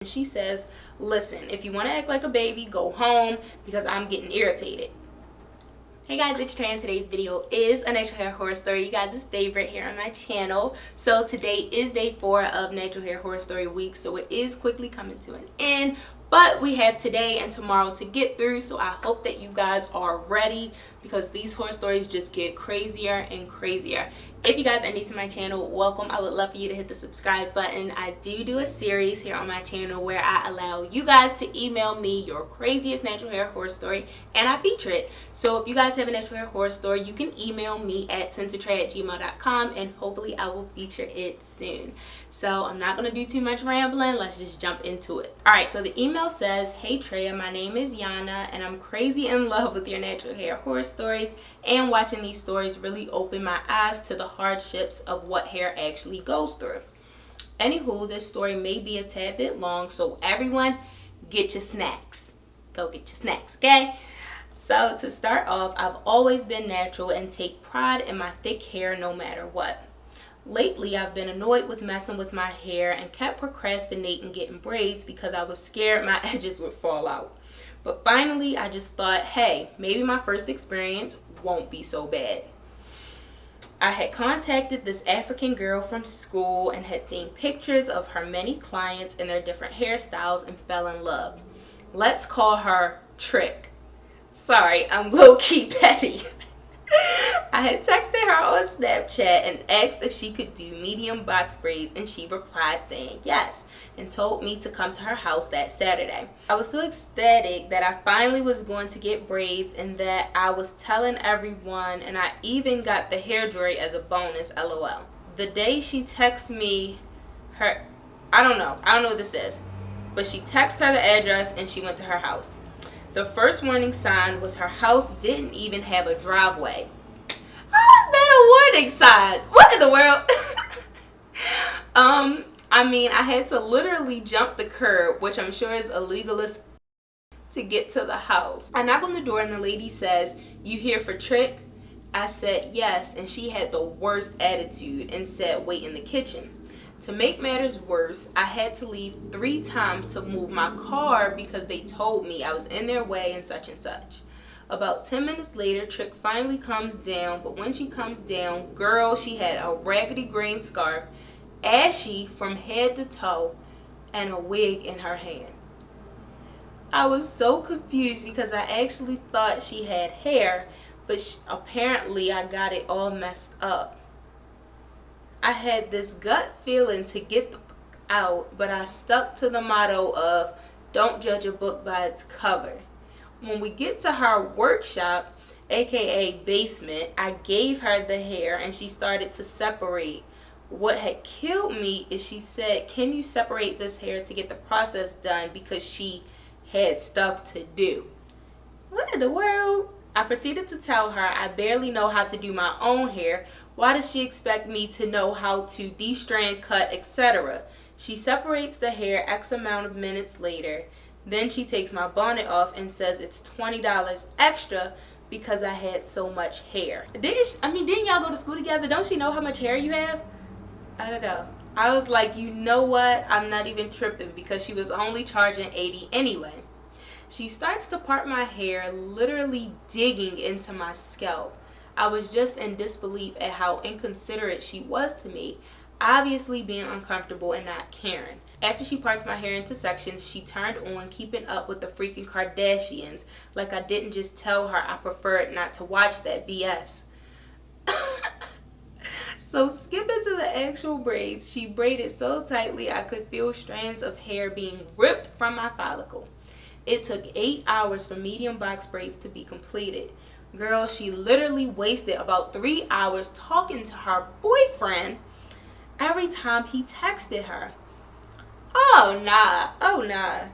she says, listen, if you want to act like a baby, go home because I'm getting irritated. Hey guys, it's Traeh, and today's video is a natural hair horror story, you guys' favorite here on my channel. So today is day 4 of Natural Hair Horror Story Week, so it is quickly coming to an end. But we have today and tomorrow to get through, so I hope that you guys are ready because these horror stories just get crazier and crazier. If you guys are new to my channel, welcome. I would love for you to hit the subscribe button. I do a series here on my channel where I allow you guys to email me your craziest natural hair horror story and I feature it. So if you guys have a natural hair horror story, you can email me at sendtotraeh@gmail.com and hopefully I will feature it soon. So I'm not going to do too much rambling. Let's just jump into it. Alright, so the email says, hey Traeh, my name is Yana and I'm crazy in love with your natural hair horror stories, and watching these stories really opened my eyes to the hardships of what hair actually goes through. Anywho, this story may be a tad bit long, so everyone get your snacks. Go get your snacks, okay? So to start off, I've always been natural and take pride in my thick hair no matter what. Lately, I've been annoyed with messing with my hair and kept procrastinating getting braids because I was scared my edges would fall out. But finally, I just thought, hey, maybe my first experience won't be so bad. I had contacted this African girl from school and had seen pictures of her many clients and their different hairstyles and fell in love. Let's call her Trick. Sorry, I'm low-key petty. I had texted her on Snapchat and asked if she could do medium box braids, and she replied saying yes and told me to come to her house that Saturday. I was so ecstatic that I finally was going to get braids and that I was telling everyone, and I even got the hairdryer as a bonus, lol. The day she texted me I don't know what this is, but she texted her the address and she went to her house. The first warning sign was her house didn't even have a driveway. How is that a warning sign? What in the world? I mean, I had to literally jump the curb, which I'm sure is illegal, to get to the house. I knock on the door and the lady says, you here for Trick? I said yes, and she had the worst attitude and said wait in the kitchen. To make matters worse, I had to leave 3 times to move my car because they told me I was in their way and such and such. About 10 minutes later, Trick finally comes down, but when she comes down, girl, she had a raggedy green scarf, ashy from head to toe, and a wig in her hand. I was so confused because I actually thought she had hair, but apparently I got it all messed up. I had this gut feeling to get out, but I stuck to the motto of don't judge a book by its cover. When we get to her workshop, aka basement, I gave her the hair and she started to separate. What had killed me is she said, can you separate this hair to get the process done, because she had stuff to do. What in the world? I proceeded to tell her I barely know how to do my own hair. Why does she expect me to know how to de-strand, cut, etc.? She separates the hair X amount of minutes later. Then she takes my bonnet off and says it's $20 extra because I had so much hair. Didn't y'all go to school together? Don't she know how much hair you have? I don't know. I was like, you know what? I'm not even tripping because she was only charging $80 anyway. She starts to part my hair, literally digging into my scalp. I was just in disbelief at how inconsiderate she was to me, obviously being uncomfortable and not caring. After she parts my hair into sections, she turned on Keeping Up with the freaking Kardashians, like I didn't just tell her I preferred not to watch that BS. So skipping to the actual braids, she braided so tightly I could feel strands of hair being ripped from my follicle. It took 8 hours for medium box braids to be completed. Girl, she literally wasted about 3 hours talking to her boyfriend every time he texted her. Oh nah.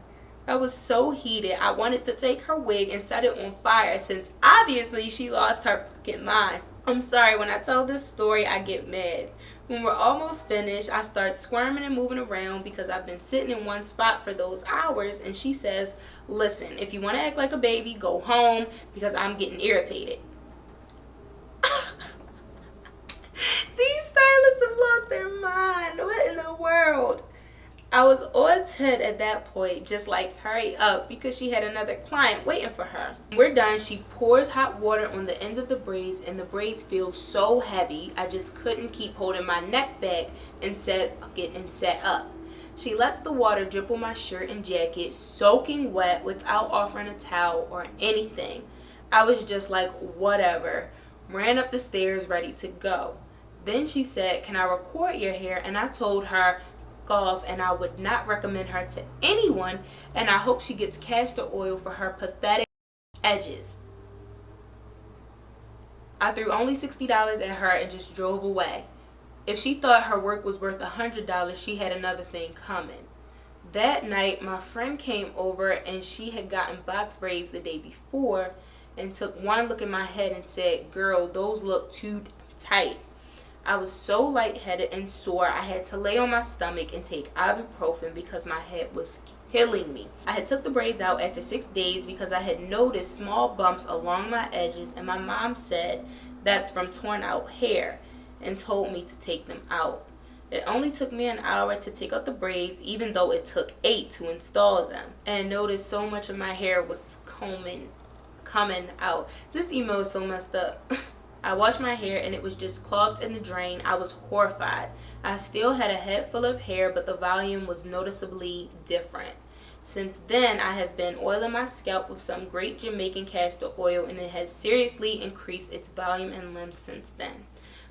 I was so heated. I wanted to take her wig and set it on fire since obviously she lost her fucking mind. I'm sorry, when I tell this story, I get mad. When we're almost finished, I start squirming and moving around because I've been sitting in one spot for those hours, and she says, listen, if you want to act like a baby, go home because I'm getting irritated. These stylists have lost their mind. What in the world? I was on 10 at that point, just like hurry up because she had another client waiting for her. We're done. She pours hot water on the ends of the braids and the braids feel so heavy I just couldn't keep holding my neck back and getting set up. She lets the water drip on my shirt and jacket, soaking wet without offering a towel or anything. I was just like, whatever. Ran up the stairs ready to go. Then she said, can I record your hair? And I told her, off, and I would not recommend her to anyone, and I hope she gets castor oil for her pathetic edges. I threw only $60 at her and just drove away. If she thought her work was worth $100, she had another thing coming. That night, my friend came over and she had gotten box braids the day before and took one look at my head and said, girl, those look too tight. I was so lightheaded and sore I had to lay on my stomach and take ibuprofen because my head was killing me. I had took the braids out after 6 days because I had noticed small bumps along my edges, and my mom said that's from torn out hair and told me to take them out. It only took me an hour to take out the braids, even though it took 8 to install them, and noticed so much of my hair was coming out. This email is so messed up. I washed my hair and it was just clogged in the drain. I was horrified. I still had a head full of hair, but the volume was noticeably different. Since then, I have been oiling my scalp with some great Jamaican castor oil, and it has seriously increased its volume and length since then.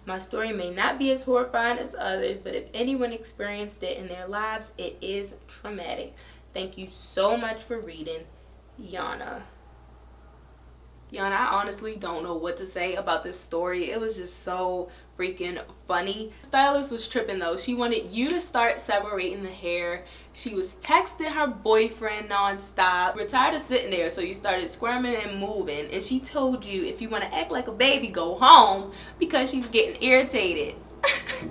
My story may not be as horrifying as others, but if anyone experienced it in their lives, it is traumatic. Thank you so much for reading. Yana. I honestly don't know what to say about this story. It was just so freaking funny. Stylist was tripping though. She wanted you to start separating the hair. She was texting her boyfriend nonstop. We're tired of sitting there, so you started squirming and moving. And she told you, if you want to act like a baby, go home, because she's getting irritated.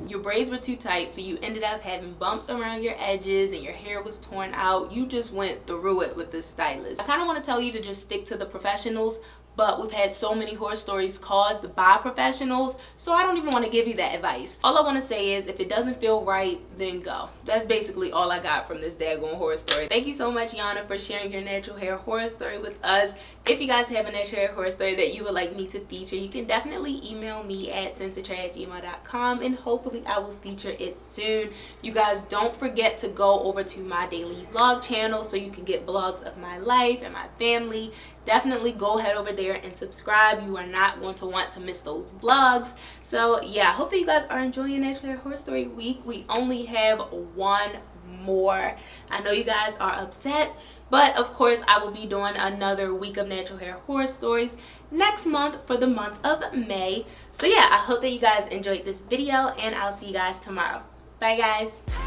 Your braids were too tight, so you ended up having bumps around your edges and your hair was torn out. You just went through it with this stylist. I kind of want to tell you to just stick to the professionals, but we've had so many horror stories caused by professionals, so I don't even want to give you that advice. All I want to say is, if it doesn't feel right, then go. That's basically all I got from this daggone horror story. Thank you so much, Yana, for sharing your natural hair horror story with us. If you guys have a natural hair horror story that you would like me to feature, you can definitely email me at sendtotraeh@gmail.com, and hopefully I will feature it soon. You guys don't forget to go over to my daily vlog channel so you can get vlogs of my life and my family. Definitely go head over there and subscribe. You are not going to want to miss those vlogs. So yeah, I hope that you guys are enjoying Natural Hair Horror Story Week. We only have one more. I know you guys are upset, but of course I will be doing another week of natural hair horror stories next month for the month of May. So yeah, I hope that you guys enjoyed this video, and I'll see you guys tomorrow. Bye guys.